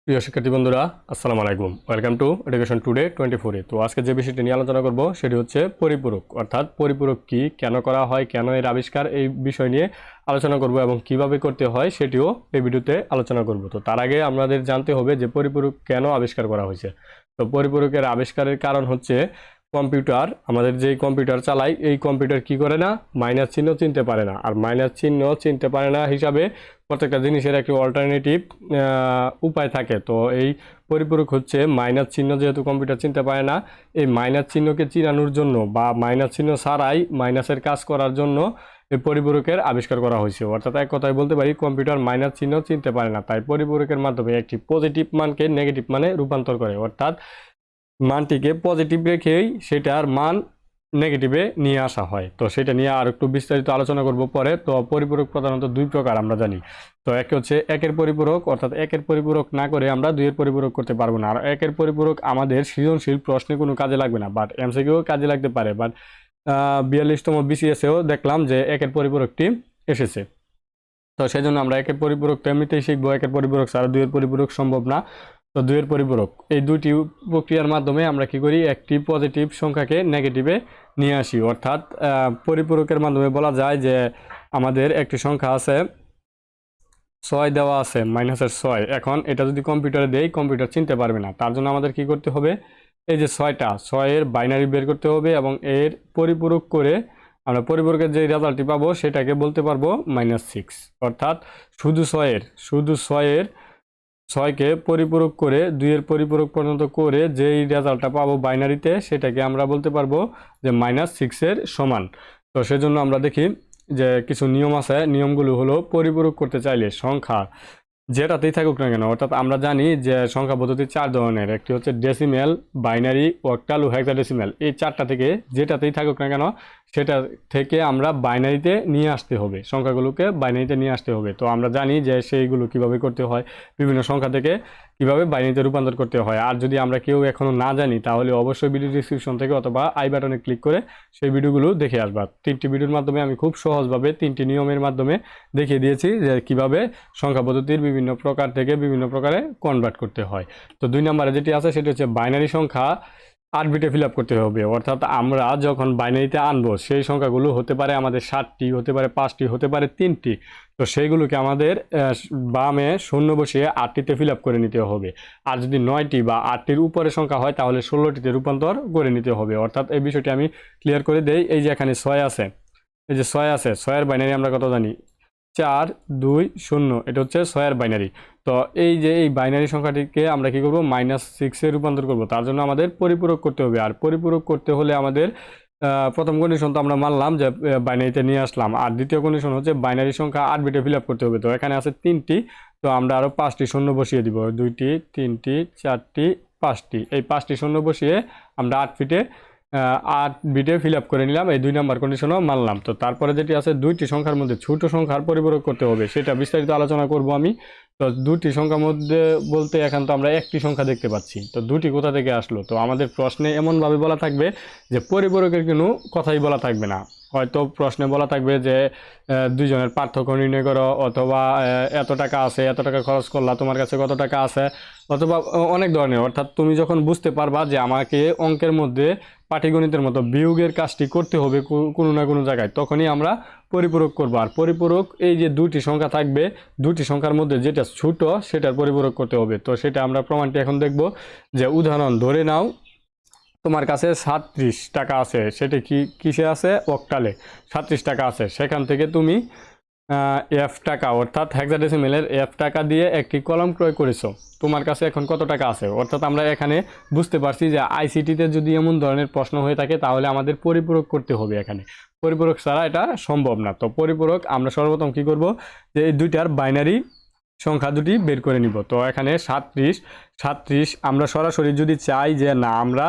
প্রিয় শিক্ষার্থী বন্ধুরা, আসসালামু আলাইকুম। ওয়েলকাম টু এডুকেশন টুডে 24-এ। তো আজকে যে বিষয়টি নিয়ে আলোচনা করব সেটি হচ্ছে পরিপূরক, অর্থাৎ পরিপূরক কি, কেন করা হয়, কেন এর আবিষ্কার, এই বিষয় নিয়ে আলোচনা করব এবং কিভাবে করতে হয় সেটিও এই ভিডিওতে আলোচনা করব। তো তার আগে আমাদের জানতে হবে যে পরিপূরক কেন আবিষ্কার করা হয়েছে। তো পরিপূরকের আবিষ্কারের কারণ হচ্ছে কম্পিউটার, আমাদের যেই কম্পিউটার চালাই এই কম্পিউটার কি করে না, মাইনাস চিহ্ন চিনতে পারে না। আর মাইনাস চিহ্ন চিনতে পারে না হিসাবে প্রত্যেকটা জিনিসের একটি অল্টারনেটিভ উপায় থাকে। তো এই পরিপূরক হচ্ছে মাইনাস চিহ্ন, যেহেতু কম্পিউটার চিনতে পারে না, এই মাইনাস চিহ্নকে চিনানোর জন্য বা মাইনাস চিহ্ন ছাড়াই মাইনাসের কাজ করার জন্য এই পরিপূরকের আবিষ্কার করা হয়েছে। অর্থাৎ এক কথায় বলতে পারি কম্পিউটার মাইনাস চিহ্ন চিনতে পারে না, তাই পরিপূরকের মাধ্যমে একটি পজিটিভ মানকে নেগেটিভ মানে রূপান্তর করে, অর্থাৎ মানটিকে পজিটিভ রেখেই সেটার মান নেগেটিভে নিয়ে আসা হয়। তো সেটা নিয়ে আর একটু বিস্তারিত আলোচনা করব পরে। তো পরিপূরক প্রধানত দুই প্রকার আমরা জানি। তো এক হচ্ছে একের পরিপূরক, অর্থাৎ একের পরিপূরক না করে আমরা দুইয়ের পরিপূরক করতে পারবো না। আর একের পরিপূরক আমাদের সৃজনশীল প্রশ্নে কোনো কাজে লাগবে না, বাট এমসিকিউ কাজে লাগতে পারে। বাট 42তম বিসিএসেও দেখলাম যে একের পরিপূরকটি এসেছে। তো সেই জন্য আমরা একের পরিপূরক তো এমনিতেই শিখবো, একের পরিপূরক ছাড়া দুইয়ের পরিপূরক সম্ভব না। তো দুইয়ের পরিপূরক এই দুইটি প্রক্রিয়ার মাধ্যমে আমরা কি করি, একটি পজিটিভ সংখ্যাকে নেগেটিভে নিয়ে আসি। অর্থাৎ পরিপূরকের মাধ্যমে বলা যায় যে আমাদের একটি সংখ্যা আছে 6 দেওয়া আছে, -6। এখন এটা যদি কম্পিউটারে দেই, কম্পিউটার চিনতে পারবে না। তার জন্য আমাদের কি করতে হবে, এই যে 6 এর বাইনারি বের করতে হবে এবং এর পরিপূরক করে আমরা পরিপূরকের যে রেজাল্টটি পাবো সেটাকে বলতে পারবো -6। অর্থাৎ শুধু 6কে পরিপূরক করে 2-এর পরিপূরক পর্যন্ত করে যেই রেজাল্টটা পাবো বাইনারিতে সেটাকে আমরা বলতে পারবো যে -6-এর সমান। তো সেজন্য আমরা দেখি যে কিছু নিয়ম আছে, নিয়মগুলো হলো পরিপূরক করতে চাইলে সংখ্যা যেটাতেই থাকুক না কেন, অর্থাৎ আমরা জানি যে সংখ্যা পদ্ধতি 4 ধরনের, একটি হচ্ছে ডেসিমেল, বাইনারি, অক্টাল ও হেক্সাডেসিমেল। এই 4টা থেকে যেটাতেই থাকুক না কেন সেটা থেকে আমরা বাইনারিতে নিয়ে আসতে হবে, সংখ্যাগুলোকে বাইনারিতে নিয়ে আসতে হবে। তো আমরা জানি যে সেইগুলো কিভাবে করতে হয়, বিভিন্ন সংখ্যা থেকে কিভাবে বাইনারিতে রূপান্তর করতে হয়। আর যদি আমরা কেউ এখনও না জানি তাহলে অবশ্যই ভিডিও ডিসক্রিপশন থেকে অথবা আই বাটনে ক্লিক করে সেই ভিডিওগুলো দেখে আসবা। 3টি ভিডিওর মাধ্যমে আমি খুব সহজভাবে 3টি নিয়মের মাধ্যমে দেখিয়ে দিয়েছি যে কিভাবে সংখ্যা পদ্ধতির বিভিন্ন প্রকার থেকে বিভিন্ন প্রকারে কনভার্ট করতে হয়। তো 2 নম্বরে যেটি আছে সেটি হচ্ছে বাইনারি সংখ্যা 8 বিটে ফিল আপ করতে হবে। অর্থাৎ আমরা যখন বাইনারিতে আনবো সেই সংখ্যাগুলো হতে পারে আমাদের 7টি, হতে পারে 5টি, হতে পারে 3টি। তো সেইগুলোকে আমাদের বামে শূন্য বসিয়ে 8টিতে ফিল আপ করে নিতে হবে। আর যদি 9টি বা 8টির উপরে সংখ্যা হয় তাহলে 16টিতে রূপান্তর করে নিতে হবে। অর্থাৎ এই বিষয়টি আমি ক্লিয়ার করে দেই। এই যে এখানে 6 আছে, এই যে 6 আছে, 6-এর বাইনারি আমরা কত জানি, 4 2 0। এটা হচ্ছে 6-এর বাইনারি। তো এই যে এই বাইনারি সংখ্যাটিকে আমরা কি করব, -6-এ রূপান্তর করব। তার জন্য আমাদের পরিপূরক করতে হবে। আর পরিপূরক করতে হলে আমাদের প্রথম কন্ডিশন তো আমরা মানলাম যে বাইনারিতে নিয়ে আসলাম, আর দ্বিতীয় কন্ডিশন হচ্ছে বাইনারি সংখ্যা 8 বিটে ফিল আপ করতে হবে। তো এখানে আছে 3টি, তো আমরা আরও 5টি শূন্য বসিয়ে দিব, 2টি, 3টি, 4টি, 5টি। এই 5টি শূন্য বসিয়ে আমরা 8 বিটে ফিল আপ করে নিলাম, এই 2 নম্বর কন্ডিশনও মানলাম। তো তারপরে যেটি আছে, 2টি সংখ্যার মধ্যে ছোট সংখ্যার পরিপূরক করতে হবে, সেটা বিস্তারিত আলোচনা করব আমি। তো 2টি সংখ্যার মধ্যে বলতে এখন তো আমরা একটি সংখ্যা দেখতে পাচ্ছি, তো 2টি কোথা থেকে আসলো। তো আমাদের প্রশ্নে এমনভাবে বলা থাকবে যে পরিপূরকের কোনো কথাই বলা থাকবে না। হয়তো প্রশ্নে বলা থাকবে যে দুইজনের পার্থক্য নির্ণয় করো, অথবা এত টাকা আছে, এত টাকা খরচ করলা, তোমার কাছে কত টাকা আছে, অথবা অনেক ধরনের। অর্থাৎ তুমি যখন বুঝতে পারবা যে আমাকে অঙ্কের মধ্যে পাটিগণিতের মতো বিয়োগের কাজটি করতে হবে কোনো না কোনো জায়গায়, তখনই আমরা পরিপূরক করব। আর পরিপূরক এই যে 2টি সংখ্যা থাকবে, 2টি সংখ্যার মধ্যে যেটা ছোট সেটার পরিপূরক করতে হবে। তো সেটা আমরা প্রমাণটি এখন দেখব। যে উদাহরণ ধরে নাও, তোমার কাছে 37 টাকা আছে, সেটা কিসে আছে, অক্টালে 37 টাকা আছে। সেখান থেকে তুমি এফ টাকা, অর্থাৎ হেক্সাডেসিমেলের এফ টাকা দিয়ে একটি কলম ক্রয় করেছো। তোমার কাছে এখন কত টাকা আছে। অর্থাৎ আমরা এখানে বুঝতে পারছি যে আইসিটিতে যদি এমন ধরনের প্রশ্ন হয়ে থাকে তাহলে আমাদের পরিপূরক করতে হবে। এখানে পরিপূরক ছাড়া এটা সম্ভব না। তো পরিপূরক আমরা সর্বপ্রথম কি করব, যে এই দুইটার বাইনারি সংখ্যা দুটি বের করে নিব। তো এখানে 37 আমরা সরাসরি যদি চাই যে না আমরা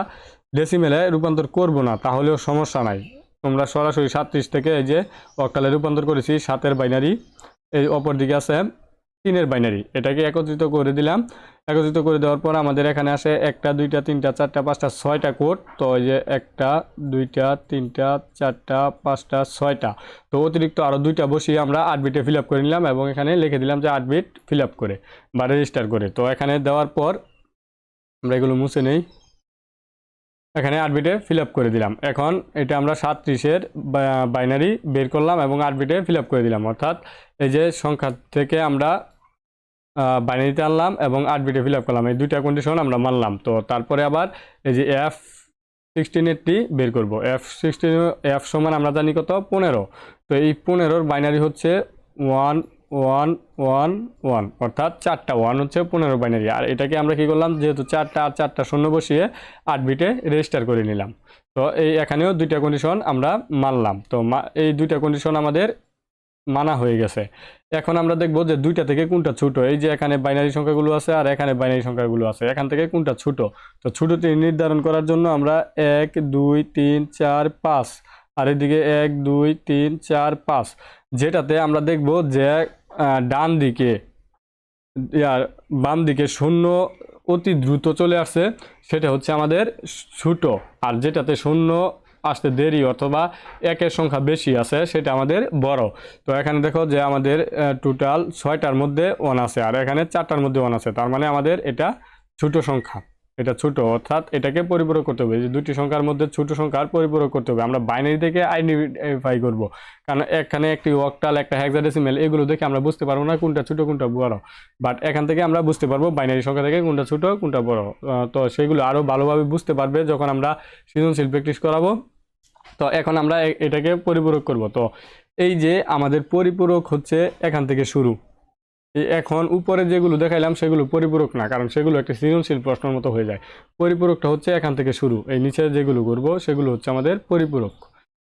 ডেসিমেলে রূপান্তর করব না তাহলেও সমস্যা নাই। তোমরা সরাসরি 37 থেকে এই যে অক্টালে রূপান্তর করেছি, 7-এর বাইনারি। এই অপর দিকে আছে 3-এর বাইনারি, এটাকে একত্রিত করে দিলাম। একত্রিত করে দেওয়ার পর আমাদের এখানে আসে 1টা 2টা 3টা 4টা 5টা 6টা কোড। তো এই যে 1টা 2টা 3টা 4টা 5টা 6টা, তো অতিরিক্ত আরও 2টা বসিয়ে আমরা 8 বিটে ফিল আপ করে নিলাম এবং এখানে লিখে দিলাম যে 8 বিট ফিল আপ করে বা রেজিস্টার করে। তো এখানে দেওয়ার পর আমরা এগুলো মুছে নেই, এখানে 8 বিটে ফিল আপ করে দিলাম। এখন এটা আমরা 37-এর বাইনারি বের করলাম এবং 8 বিটে ফিল আপ করে দিলাম, অর্থাৎ এই যে সংখ্যা থেকে আমরা বাইনারিতে আনলাম এবং 8 বিটে ফিল আপ করলাম, এই দুইটা কন্ডিশন আমরা মানলাম। তো তারপরে আবার এই যে F16-এরটি বের করব। F সমান আমরা জানি কত, 15। তো এই 15-র বাইনারি হচ্ছে 1 1 1 1, অর্থাৎ 4টা 1 হচ্ছে 15 বাইনারি। আর এটাকে আমরা কি করলাম, যেহেতু 4টা আর 4টা শূন্য বসিয়ে 8 বিটে রেজিস্টার করে নিলাম। তো এই এখানেও দুইটা কন্ডিশন আমরা মানলাম। তো এই দুইটা কন্ডিশন আমাদের মানা হয়ে গেছে। এখন আমরা দেখব যে দুইটা থেকে কোনটা ছোট। এই যে এখানে বাইনারি সংখ্যাগুলো আছে আর এখানে বাইনারি সংখ্যাগুলো আছে, এখান থেকে কোনটা ছোট। তো ছোটটি নির্ধারণ করার জন্য আমরা 1 2 3 4 5 আর এদিকে 1 2 3 4 5, যেটাতে আমরা দেখব যে ডান দিকে আর বাম দিকে শূন্য অতি দ্রুত চলে আসছে, সেটা হচ্ছে আমাদের ছোট। আর যেটাতে শূন্য আসতে দেরি অথবা একের সংখ্যা বেশি আছে সেটা আমাদের বড়। তো এখানে দেখো যে আমাদের টোটাল 6টার মধ্যে 1 আছে আর এখানে 4টার মধ্যে 1 আছে, তার মানে আমাদের এটা ছোট সংখ্যা, এটা ছোট, অর্থাৎ এটাকে পরিপূরক করতে হবে। যে দুটি সংখ্যার মধ্যে ছোট সংখ্যার পরিপূরক করতে হবে। আমরা বাইনারি থেকে আইডেন্টিফাই করব, কারণ এখানে একটি অক্টাল একটা হেক্সাডেসিমেল, এগুলো দেখে আমরা বুঝতে পারবো না কোনটা ছোট কোনটা বড়, বাট এখান থেকে আমরা বুঝতে পারবো বাইনারি সংখ্যা থেকে কোনটা ছোট কোনটা বড়। তো সেগুলো আরও ভালোভাবে বুঝতে পারবে যখন আমরা সৃজনশীল প্র্যাকটিস করাবো। তো এখন আমরা এটাকে পরিপূরক করব। তো এই যে আমাদের পরিপূরক হচ্ছে এখান থেকে শুরু। এখন উপরে যেগুলো দেখাইলাম সেগুলো পরিপূরক না, কারণ সেগুলো একটা সৃজনশীল প্রশ্নের মতো হয়ে যায়। পরিপূরকটা হচ্ছে এখান থেকে শুরু, এই নিচে যেগুলো করব সেগুলো হচ্ছে আমাদের পরিপূরক।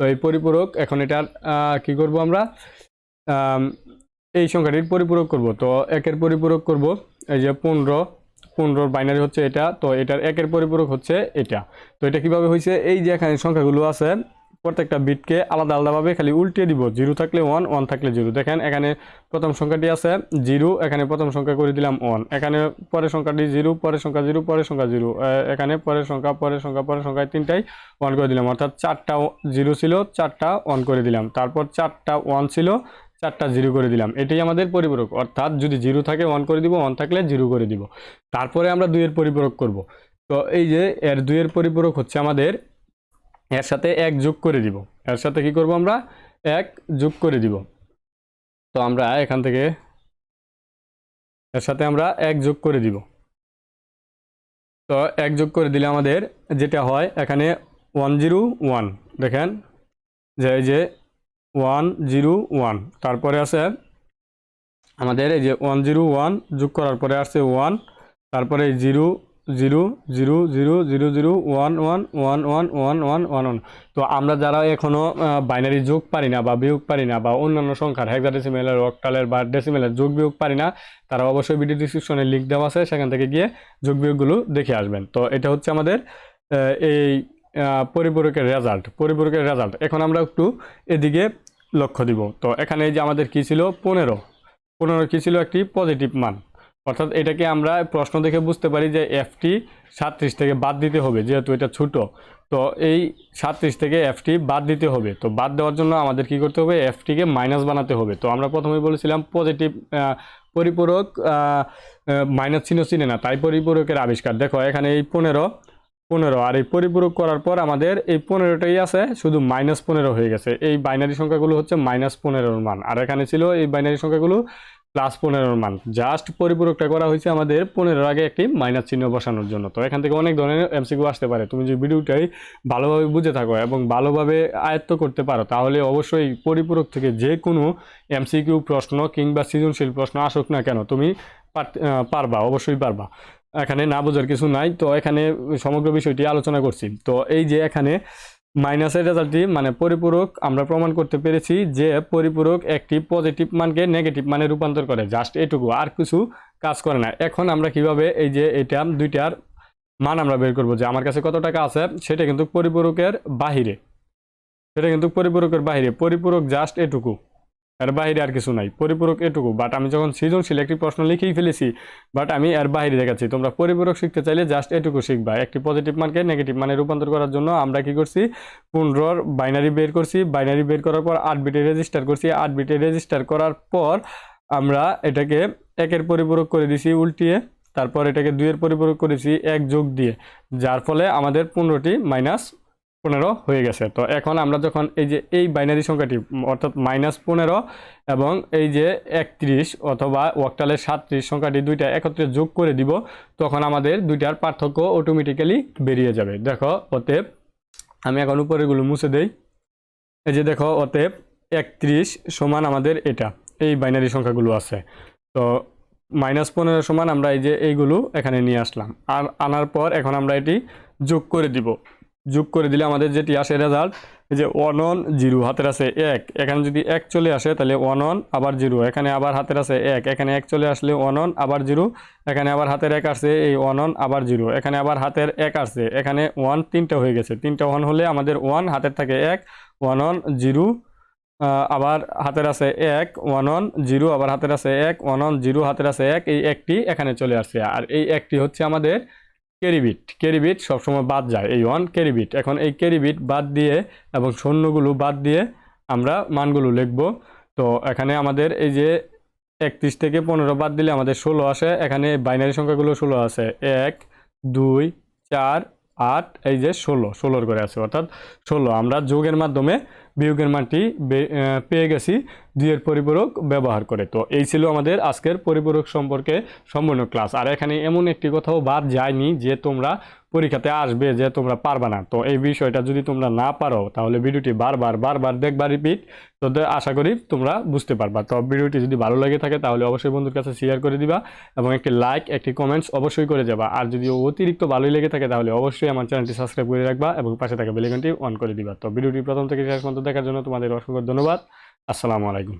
তো এই পরিপূরক এখন এটার কি করব আমরা, এই সংখ্যাটির পরিপূরক করব। তো একের পরিপূরক করব, এই যে 15-15 বাইনারি হচ্ছে এটা, তো এটার একের পরিপূরক হচ্ছে এটা। তো এটা কিভাবে হয়েছে, এই যে এখানে সংখ্যাগুলো আছে প্রত্যেকটা বিটকে আলাদা আলাদাভাবে খালি উল্টে দিব, 0 থাকলে 1 1 থাকলে 0। দেখেন এখানে প্রথম সংখ্যাটি আছে 0, এখানে প্রথম সংখ্যা করে দিলাম 1, এখানে পরের সংখ্যাটি 0, পরের সংখ্যা 0, পরের সংখ্যা 0, এখানে পরের সংখ্যা পরের সংখ্যা পরের সংখ্যায় তিনটাই 1 করে দিলাম, অর্থাৎ 4টা 0 ছিল 4টা 1 করে দিলাম, তারপর 4টা 1 ছিল 4টা 0 করে দিলাম। এটাই আমাদের পরিপূরক, অর্থাৎ যদি 0 থাকে 1 করে দিব, 1 থাকলে 0 করে দিব। তারপরে আমরা 2 এর পরিপূরক করব। তো এই যে এর 2 এর পরিপূরক হচ্ছে আমাদের এর সাথে 1 যোগ করে দিব। এর সাথে কি করব আমরা, 1 যোগ করে দিব। তো আমরা এখান থেকে এর সাথে আমরা 1 যোগ করে দিব। তো 1 যোগ করে দিলে আমাদের যেটা হয়, এখানে 1 0 1, দেখেন যে এই যে 1 0 1, তারপরে আছে আমাদের এই যে 1 0 1 যোগ করার পরে আসছে 1, তারপরে 0 0 0 0 0 0 1 1 1 1 1 1 1 1। তো আমরা যারা এখনও বাইনারি যোগ পারি না বা বিয়োগ পারি না বা অন্যান্য সংখ্যার হেক্সাডেসিমেলের অক্টালের বা ডেসিমেলের যোগ বিয়োগ পারি না, তারা অবশ্যই ভিডিও ডিসক্রিপশনে লিঙ্ক দেওয়া আছে, সেখান থেকে গিয়ে যোগ বিয়োগগুলো দেখে আসবেন। তো এটা হচ্ছে আমাদের এই পরিপূরকের রেজাল্ট। এখন আমরা একটু এদিকে লক্ষ্য দিব। তো এখানে যে আমাদের কি ছিল, 15 কি ছিল, একটি পজিটিভ মান, অর্থাৎ এটাকে আমরা প্রশ্ন দেখে বুঝতে পারি যে এফটি 37 থেকে বাদ দিতে হবে, যেহেতু এটা ছোট। তো এই 37 থেকে এফটি বাদ দিতে হবে। তো বাদ দেওয়ার জন্য আমাদের কি করতে হবে, এফটিকে মাইনাস বানাতে হবে। তো আমরা প্রথমেই বলেছিলাম পজিটিভ পরিপূরক মাইনাস চিহ্ন চিনে না, তাই পরিপূরকের আবিষ্কার। দেখো এখানে এই 15 আর এই পরিপূরক করার পর আমাদের এই 15টাই আছে, শুধু -15 হয়ে গেছে। এই বাইনারি সংখ্যাগুলো হচ্ছে -15 মান, আর এখানে ছিল এই বাইনারি সংখ্যাগুলো +15 মান। জাস্ট পরিপূরকটা করা হয়েছে আমাদের 15 আগে একটি মাইনাস চিহ্ন বসানোর জন্য। তো এখান থেকে অনেক ধরনের এমসিকিউ আসতে পারে। তুমি যদি ভিডিওটাই ভালোভাবে বুঝে থাকো এবং ভালোভাবে আয়ত্ত করতে পারো, তাহলে অবশ্যই পরিপূরক থেকে যে কোনো এমসিকিউ প্রশ্ন কিংবা সৃজনশীল প্রশ্ন আসুক না কেন, তুমি পারবা, অবশ্যই পারবা। এখানে না বোঝার কিছু নাই। তো এখানে সমগ্র বিষয়টি আলোচনা করছি। তো এই যে এখানে মাইনাসের রেজাল্টটি মানে পরিপূরক, আমরা প্রমাণ করতে পেরেছি যে পরিপূরক একটি পজিটিভ মানকে নেগেটিভ মানে রূপান্তর করে, জাস্ট এটুকু, আর কিছু কাজ করে না। এখন আমরা কিভাবে এই যে এটা দুইটার মান আমরা বের করবো, যে আমার কাছে কত টাকা আছে, সেটা কিন্তু পরিপূরকের বাহিরে, পরিপূরক জাস্ট এটুকু। এর বাইরে আর কিছু নাই, পরিপূরক এটুকু। বাট আমি যখন সৃজনশীল একটি প্রশ্ন লিখেই ফেলেছি, বাট আমি এর বাইরে দেখাচ্ছি। তোমরা পরিপূরক শিখতে চাইলে জাস্ট এটুকু শিখবা। একটি পজিটিভ মানকে নেগেটিভ মানে রূপান্তর করার জন্য আমরা কি করছি, 15 বাইনারি বের করছি। বাইনারি বের করার পর 8 বিটে রেজিস্টার করছি। 8 বিটে রেজিস্টার করার পর আমরা এটাকে 1-এর পরিপূরক করে দিছি উল্টিয়ে, তারপর এটাকে 2-এর পরিপূরক করেছি 1 যোগ দিয়ে, যার ফলে আমাদের 15টি -15 হয়ে গেছে। তো এখন আমরা যখন এই যে এই বাইনারি সংখ্যাটি অর্থাৎ -15 এবং এই যে 31 অথবা অক্টালের 37 সংখ্যাটি দুইটা একত্রে যোগ করে দিব, তখন আমাদের দুইটার পার্থক্য অটোমেটিক্যালি বেরিয়ে যাবে। দেখো অতএব আমি এখন উপরেগুলো মুছে দেই। এই যে দেখো অতএব 31 সমান আমাদের এটা, এই বাইনারি সংখ্যাগুলো আছে। তো -15 সমান আমরা এই যে এইগুলো এখানে নিয়ে আসলাম, আর আনার পর এখন আমরা এটি যোগ করে দিব। যোগ করে দিলে আমাদের যেটি আসে রেজাল্ট, এই যে 1 1 0 হাতের আছে 1, এখানে যদি 1 চলে আসে তাহলে 1 1 আবার 0, এখানে আবার হাতের আছে 1, এখানে 1 চলে আসলে 1 1 আবার 0, এখানে আবার হাতের 1 আসছে এই 1 1 আবার 0, এখানে আবার হাতের 1 আসছে, এখানে 1 তিনটা হয়ে গেছে। তিনটা 1 হলে আমাদের 1 হাতের থাকে 1, 1 1 0, আবার হাতের আছে 1 1 1 0, আবার হাতের আছে 1 1 1 0, হাতের আছে 1, এই একটি এখানে চলে আসছে। আর এই একটি হচ্ছে আমাদের ক্যারিবিট। ক্যারিবিট সবসময় বাদ যায়, এই 1 ক্যারিবিট। এখন এই ক্যারিবিট বাদ দিয়ে এবং শূন্যগুলো বাদ দিয়ে আমরা মানগুলো লিখব। তো এখানে আমাদের এই যে 31 থেকে 15 বাদ দিলে আমাদের 16 আসে। এখানে বাইনারি সংখ্যাগুলো 16 আছে, 1 2 4 8, এই যে 16 করে আছে, অর্থাৎ 16 আমরা যোগের মাধ্যমে বিয়োগের মানটি পেয়ে গেছি 2-এর পরিপূরক ব্যবহার করে। তো এই ছিল আমাদের আজকের পরিপূরক সম্পর্কে সম্পূর্ণ ক্লাস। আর এখানে এমন একটি কথাও বাদ যায়নি যে তোমরা পরীক্ষাতে আসবে যে তোমরা পারবা না। তো এই বিষয়টা যদি তোমরা না পারো তাহলে ভিডিওটি বারবার দেখবা, রিপিট। তো আশা করি তোমরা বুঝতে পারবা। তো ভিডিওটি যদি ভালো লাগে থাকে তাহলে অবশ্যই বন্ধুর কাছে শেয়ার করে দিবা এবং একটি লাইক একটি কমেন্টস অবশ্যই করে যাবা। আর যদি অতিরিক্ত ভালোই লেগে থাকে তাহলে অবশ্যই আমার চ্যানেলটি সাবস্ক্রাইব করে রাখবা এবং পাশে থাকা বেল আইকনটি অন করে দিবা। তো ভিডিওটি প্রথম থেকে শেষ পর্যন্ত দেখার জন্য তোমাদের অসংখ্য ধন্যবাদ। আসসালামু আলাইকুম।